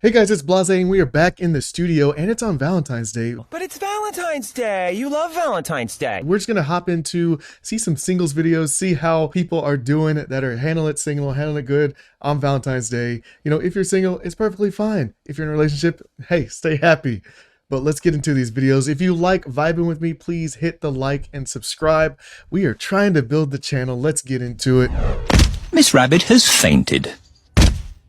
Hey guys, it's Blahzaye and we are back in the studio and it's on Valentine's Day. But it's Valentine's Day. You love Valentine's Day. We're just gonna hop into, see some singles videos, see how people are doing that are handling it single, handling it good on Valentine's Day. You know, if you're single, it's perfectly fine. If you're in a relationship, hey, stay happy. But let's get into these videos. If you like vibing with me, please hit the like and subscribe. We are trying to build the channel. Let's get into it. Miss Rabbit has fainted.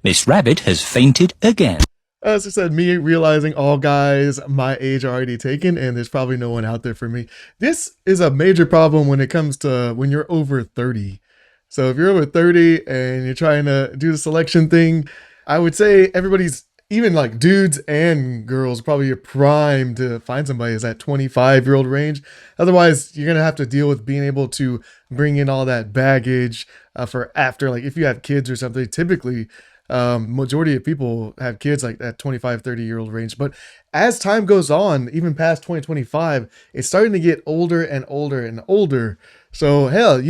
Miss Rabbit has fainted again. As I said, me realizing all guys my age are already taken and there's probably no one out there for me. This is a major problem when it comes to when you're over 30. So if you're over 30 and you're trying to do the selection thing, I would say everybody's, even like dudes and girls, probably your prime to find somebody is that 25-year-old range. Otherwise, you're going to have to deal with being able to bring in all that baggage for after, like if you have kids or something. Typically, majority of people have kids like that 25-30-year-old range. But as time goes on, even past 2025, it's starting to get older and older and older. So hell,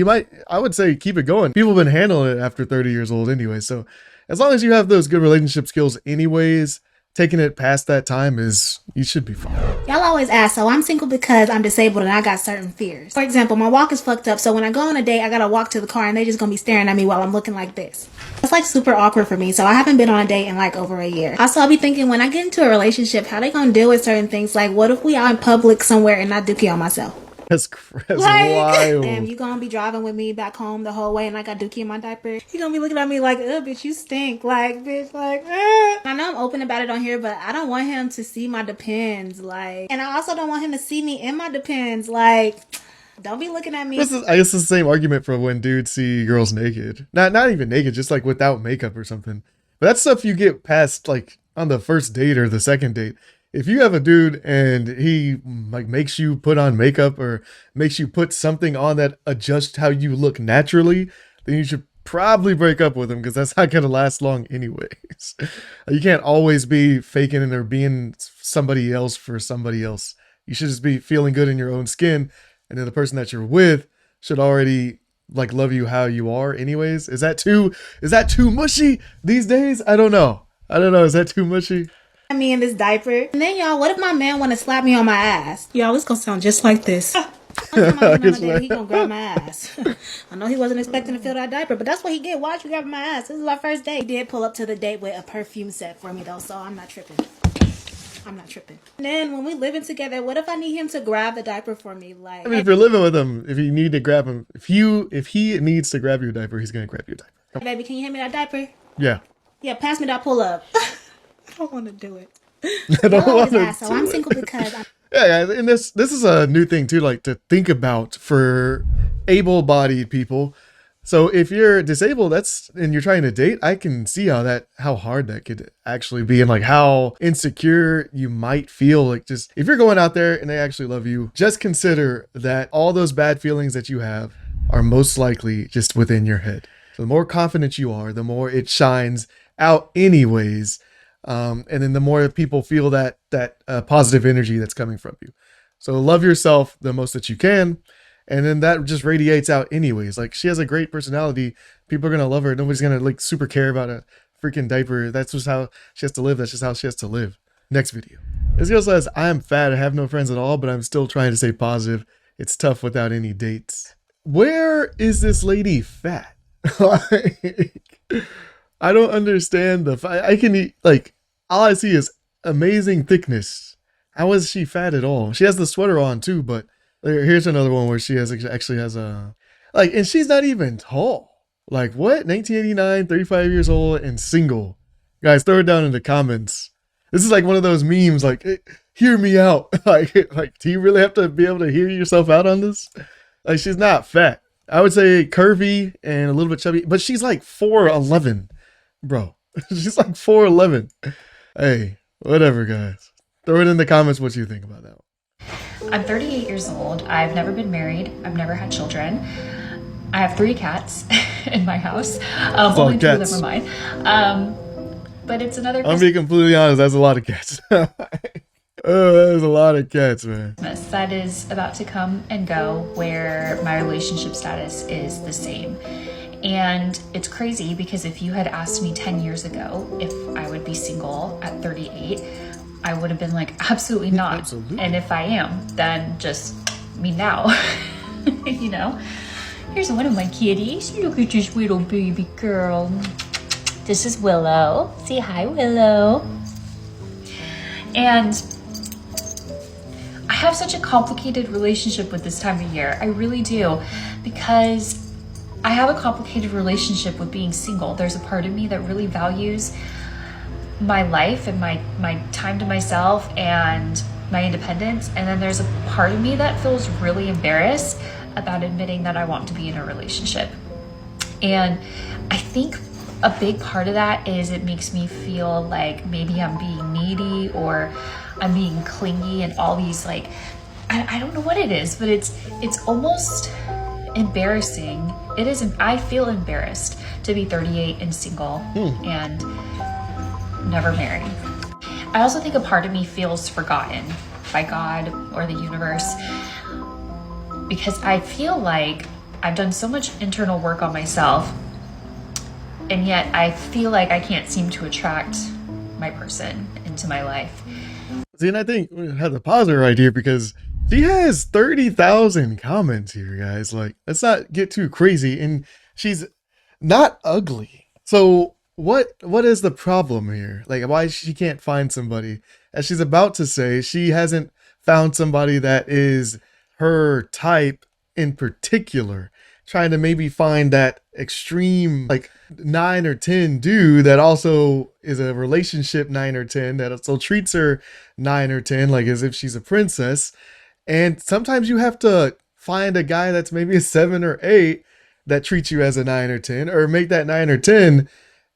I would say keep it going. People have been handling it after 30 years old anyway. So as long as you have those good relationship skills anyways, taking it past that time you should be fine. Y'all always ask, so I'm single because I'm disabled and I got certain fears. For example, my walk is fucked up, so when I go on a date, I gotta walk to the car and they just gonna be staring at me while I'm looking like this. It's like super awkward for me, so I haven't been on a date in like over a year. Also, I'll be thinking when I get into a relationship, how they gonna deal with certain things? Like, what if we out in public somewhere and I dookie on myself? That's Like, wild. damn, you gonna be driving with me back home the whole way and I got dookie in my diaper? You gonna be looking at me like, bitch, you stink. Like, bitch, like, I know I'm open about it on here, but I don't want him to see my Depends. Like, and I also don't want him to see me in my Depends. Like, don't be looking at me. This is, I guess, the same argument for when dudes see girls naked. Not even naked, just like without makeup or something. But that's stuff you get past like on the first date or the second date. If you have a dude and he like makes you put on makeup or makes you put something on that adjusts how you look naturally, then you should probably break up with him because that's not going to last long anyways. You can't always be faking it or being somebody else for somebody else. You should just be feeling good in your own skin. And then the person that you're with should already like love you how you are anyways. Is that too mushy these days? I don't know. Is that too mushy? Me in this diaper. And then y'all, what if my man want to slap me on my ass? Y'all, it's gonna sound just like this. He gonna grab my ass. I know he wasn't expecting to feel that diaper, but that's what he did. Watch you grab my ass. This is our first date. He did pull up to the date with a perfume set for me though, so I'm not tripping. And then when we living together, what if I need him to grab the diaper for me? Like, I mean, if you're living with him, if you need to grab him, if he needs to grab your diaper, he's gonna grab your diaper. hey, baby, can you hand me that diaper? Yeah. Yeah, pass me that pull up. I don't want to do it. I don't want to. So I'm single because Yeah, guys, and this is a new thing too, like to think about for able-bodied people. So if you're disabled, and you're trying to date, I can see how hard that could actually be, and like how insecure you might feel. Like just if you're going out there and they actually love you, just consider that all those bad feelings that you have are most likely just within your head. So the more confident you are, the more it shines out anyways. And then the more people feel that positive energy that's coming from you. So love yourself the most that you can. And then that just radiates out anyways. Like she has a great personality. People are going to love her. Nobody's going to like super care about a freaking diaper. That's just how she has to live. That's just how she has to live. Next video. This girl says, I am fat. I have no friends at all, but I'm still trying to stay positive. It's tough without any dates. Where is this lady fat? Like, I don't understand I can eat, like, all I see is amazing thickness. How is she fat at all? She has the sweater on too, but here's another one where she actually has a, like, and she's not even tall. Like what? 1989, 35 years old and single. Guys, throw it down in the comments. This is like one of those memes, like, hear me out. like, do you really have to be able to hear yourself out on this? Like, she's not fat. I would say curvy and a little bit chubby, but she's like 4'11", bro. She's like 4'11". Hey, whatever, guys. Throw it in the comments what you think about that one. I'm 38 years old. I've never been married. I've never had children. I have 3 cats in my house. Only 2 of them are mine. But it's another I'm being completely honest, that's a lot of cats. Oh, there's a lot of cats, man. that is about to come and go, where my relationship status is the same. And it's crazy because if you had asked me 10 years ago if I would be single at 38, I would have been like, absolutely not. Absolutely. And if I am, then just me now. You know? Here's one of my kitties. Look at this little baby girl. This is Willow. Say hi, Willow. And I have such a complicated relationship with this time of year. I really do. Because I have a complicated relationship with being single. There's a part of me that really values my life and my time to myself and my independence. And then there's a part of me that feels really embarrassed about admitting that I want to be in a relationship. And I think a big part of that is it makes me feel like maybe I'm being needy or I'm being clingy and all these like, I don't know what it is, but it's almost embarrassing. It is, I feel embarrassed to be 38 and single and never married. I also think a part of me feels forgotten by God or the universe because I feel like I've done so much internal work on myself, and yet I feel like I can't seem to attract my person into my life. See, and I think we have to pause her right here because she has 30,000 comments here, guys. Like, let's not get too crazy. And she's not ugly. So what is the problem here? Like, why she can't find somebody? As she's about to say, she hasn't found somebody that is her type in particular, trying to maybe find that extreme like 9 or 10 dude that also is a relationship 9 or 10 that also treats her 9 or 10 like as if she's a princess. And sometimes you have to find a guy that's maybe a 7 or 8 that treats you as a 9 or 10, or make that 9 or 10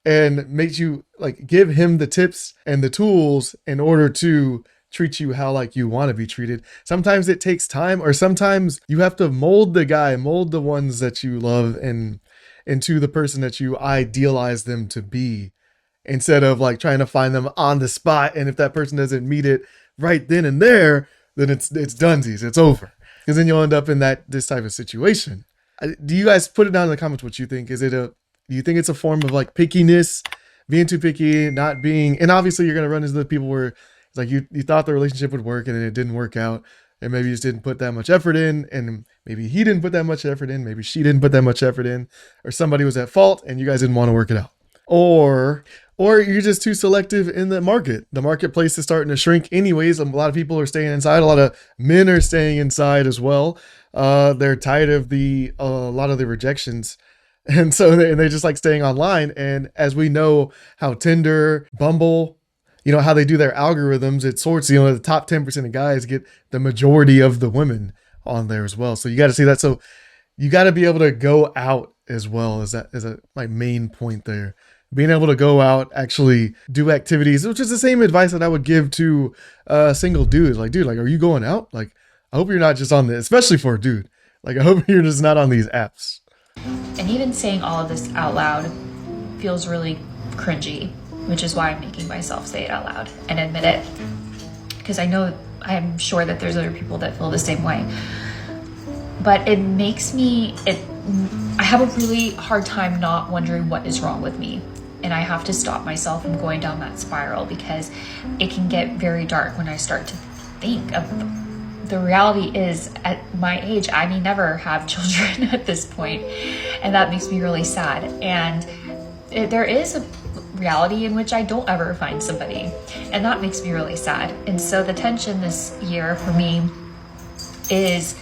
and makes you like give him the tips and the tools in order to treat you how like you want to be treated. Sometimes it takes time, or sometimes you have to mold the guy, mold the ones that you love and into the person that you idealize them to be, instead of like trying to find them on the spot. And if that person doesn't meet it right then and there, then it's dunsies, it's over. Because then you'll end up in this type of situation. Do you guys put it down in the comments what you think? Do you think it's a form of like pickiness, being too picky, not being, and obviously you're going to run into the people where it's like you thought the relationship would work and then it didn't work out, and maybe you just didn't put that much effort in, and maybe he didn't put that much effort in, maybe she didn't put that much effort in, or somebody was at fault and you guys didn't want to work it out. Or you're just too selective in the market. The marketplace is starting to shrink anyways. A lot of people are staying inside. A lot of men are staying inside as well. They're tired of a lot of the rejections. And so they're just like staying online. And as we know how Tinder, Bumble, how they do their algorithms, it sorts, the top 10% of guys get the majority of the women on there as well. So you got to see that. So you got to be able to go out as well as my main point there. Being able to go out, actually do activities, which is the same advice that I would give to single dudes. Like, dude, like, are you going out? Like, I hope you're not just on this, especially for a dude. Like, I hope you're just not on these apps. And even saying all of this out loud feels really cringy, which is why I'm making myself say it out loud and admit it. Because I'm sure that there's other people that feel the same way. But it makes I have a really hard time not wondering what is wrong with me. And I have to stop myself from going down that spiral, because it can get very dark when I start to think of the reality is, at my age, I may never have children at this point, and that makes me really sad. And there is a reality in which I don't ever find somebody, and that makes me really sad. And so the tension this year for me is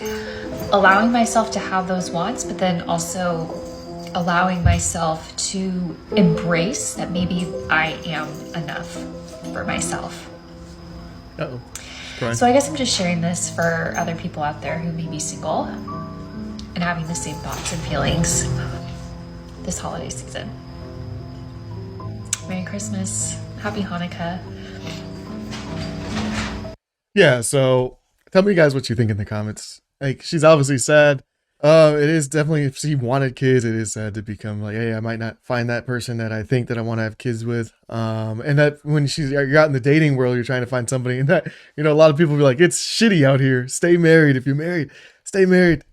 allowing myself to have those wants, but then also allowing myself to embrace that maybe I am enough for myself. Uh-oh. So I guess I'm just sharing this for other people out there who may be single and having the same thoughts and feelings this holiday season. Merry Christmas. Happy Hanukkah. Yeah, so tell me guys what you think in the comments. Like, she's obviously sad. It is definitely, if she wanted kids, it is sad to become like, hey, I might not find that person that I think that I want to have kids with. And that when you're out in the dating world, you're trying to find somebody, and that, a lot of people be like, it's shitty out here. Stay married. If you're married, stay married.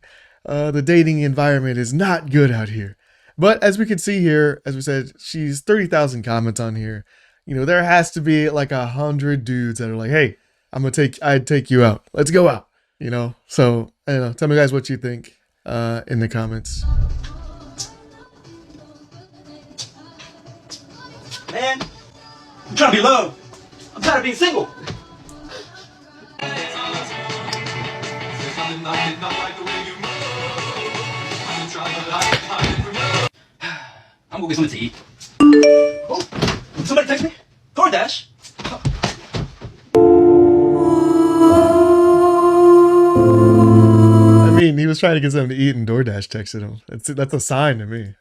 The dating environment is not good out here. But as we can see here, as we said, she's 30,000 comments on here. You know, there has to be like 100 dudes that are like, hey, I'd take you out. Let's go out. You know, so I don't know. Tell me guys what you think in the comments. Man, I'm trying to be loved. I'm tired of being single. I'm gonna get something to eat. Oh, somebody text me? DoorDash. I mean, he was trying to get something to eat and DoorDash texted him. That's a sign to me.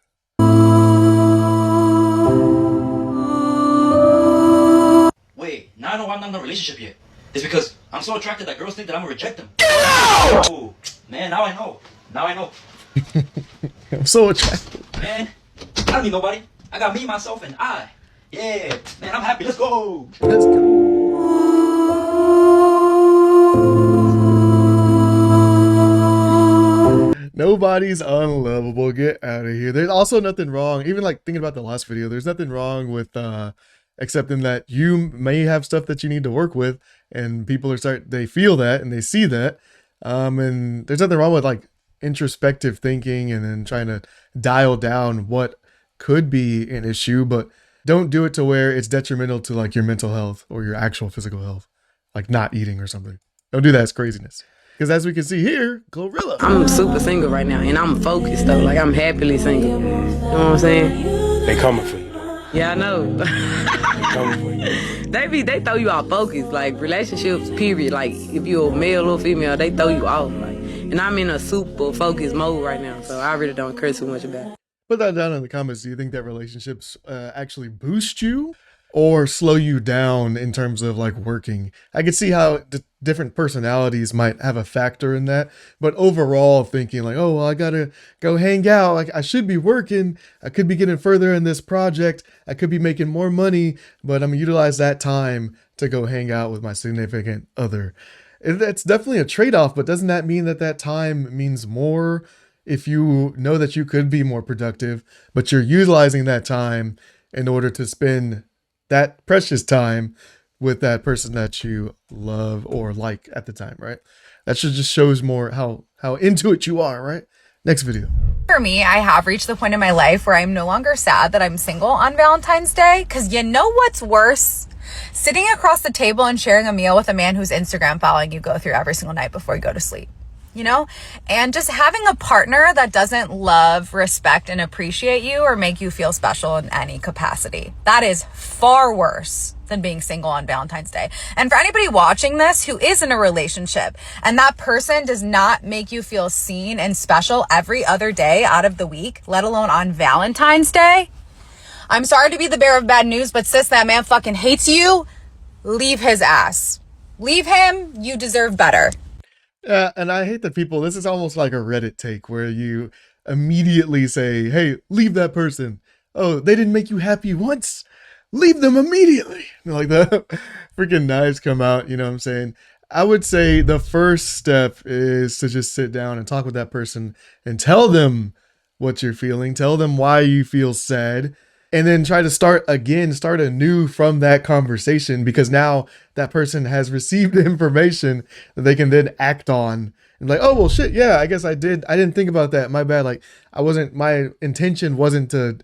Wait, now I know why I'm not in a relationship yet. It's because I'm so attracted that girls think that I'm gonna reject them. Oh, man, now I know. Now I know. I'm so attracted. Man, I don't need nobody. I got me, myself, and I. Yeah, man, I'm happy. Let's go. Let's go. Nobody's unlovable. Get out of here. There's also nothing wrong. Even like thinking about the last video, there's nothing wrong with accepting that you may have stuff that you need to work with, and people they feel that and they see that. And there's nothing wrong with like introspective thinking and then trying to dial down what could be an issue, but don't do it to where it's detrimental to like your mental health or your actual physical health, like not eating or something. Don't do that. It's craziness. Because as we can see here, Glorilla. I'm super single right now, and I'm focused though. Like I'm happily single. You know what I'm saying? They coming for you though. Yeah, I know. They coming for you. They throw you off focus. Like relationships, period. Like if you're a male or female, they throw you off. Like, and I'm in a super focused mode right now, so I really don't care too much about it. Put that down in the comments. Do you think that relationships actually boost you or slow you down in terms of like working? I could see how different personalities might have a factor in that, but overall thinking like, oh, well, I gotta go hang out. Like I should be working. I could be getting further in this project. I could be making more money, but I'm gonna utilize that time to go hang out with my significant other. That's definitely a trade-off, but doesn't that mean that that time means more if you know that you could be more productive, but you're utilizing that time in order to spend that precious time with that person that you love or like at the time, right? That just shows more how into it you are, right? Next video. For me, I have reached the point in my life where I'm no longer sad that I'm single on Valentine's Day, because you know what's worse? Sitting across the table and sharing a meal with a man whose Instagram following you go through every single night before you go to sleep. You know, and just having a partner that doesn't love, respect, and appreciate you or make you feel special in any capacity. That is far worse than being single on Valentine's Day. And for anybody watching this who is in a relationship and that person does not make you feel seen and special every other day out of the week, let alone on Valentine's Day, I'm sorry to be the bearer of bad news, but sis, that man fucking hates you. Leave his ass. Leave him. You deserve better. Yeah, and I hate that people, this is almost like a Reddit take where you immediately say, hey, leave that person. Oh, they didn't make you happy once? Leave them immediately. Like the freaking knives come out, you know what I'm saying? I would say the first step is to just sit down and talk with that person and tell them what you're feeling. Tell them why you feel sad. And then try to start anew from that conversation, because now that person has received information that they can then act on. And like, oh, well, shit, yeah, I guess I didn't think about that. My bad. Like, my intention wasn't to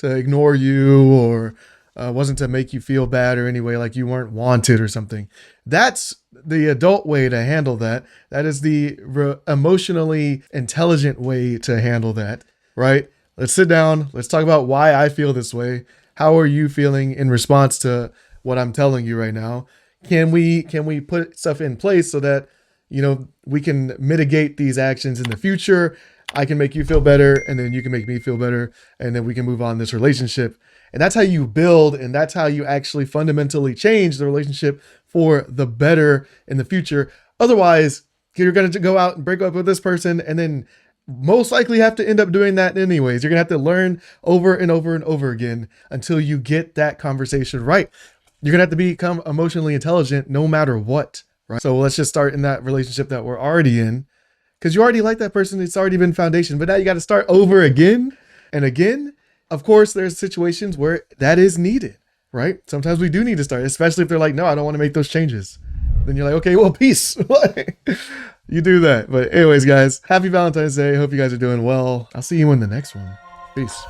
ignore you or wasn't to make you feel bad or anyway, like you weren't wanted or something. That's the adult way to handle that. That is the emotionally intelligent way to handle that, right? Let's sit down. Let's talk about why I feel this way. How are you feeling in response to what I'm telling you right now? Can we put stuff in place so that, you know, we can mitigate these actions in the future? I can make you feel better, and then you can make me feel better, and then we can move on this relationship. And that's how you build, and that's how you actually fundamentally change the relationship for the better in the future. Otherwise, you're going to go out and break up with this person and then most likely have to end up doing that anyways. You're gonna have to learn over and over and over again until you get that conversation right. You're gonna have to become emotionally intelligent no matter what, right? So let's just start in that relationship that we're already in, because you already like that person. It's already been foundation, but now you got to start over again. And again, of course, there's situations where that is needed, right? Sometimes we do need to start, especially if they're like, no, I don't want to make those changes. Then you're like, okay, well, peace. You do that. But anyways, guys, happy Valentine's Day. Hope you guys are doing well. I'll see you in the next one. Peace.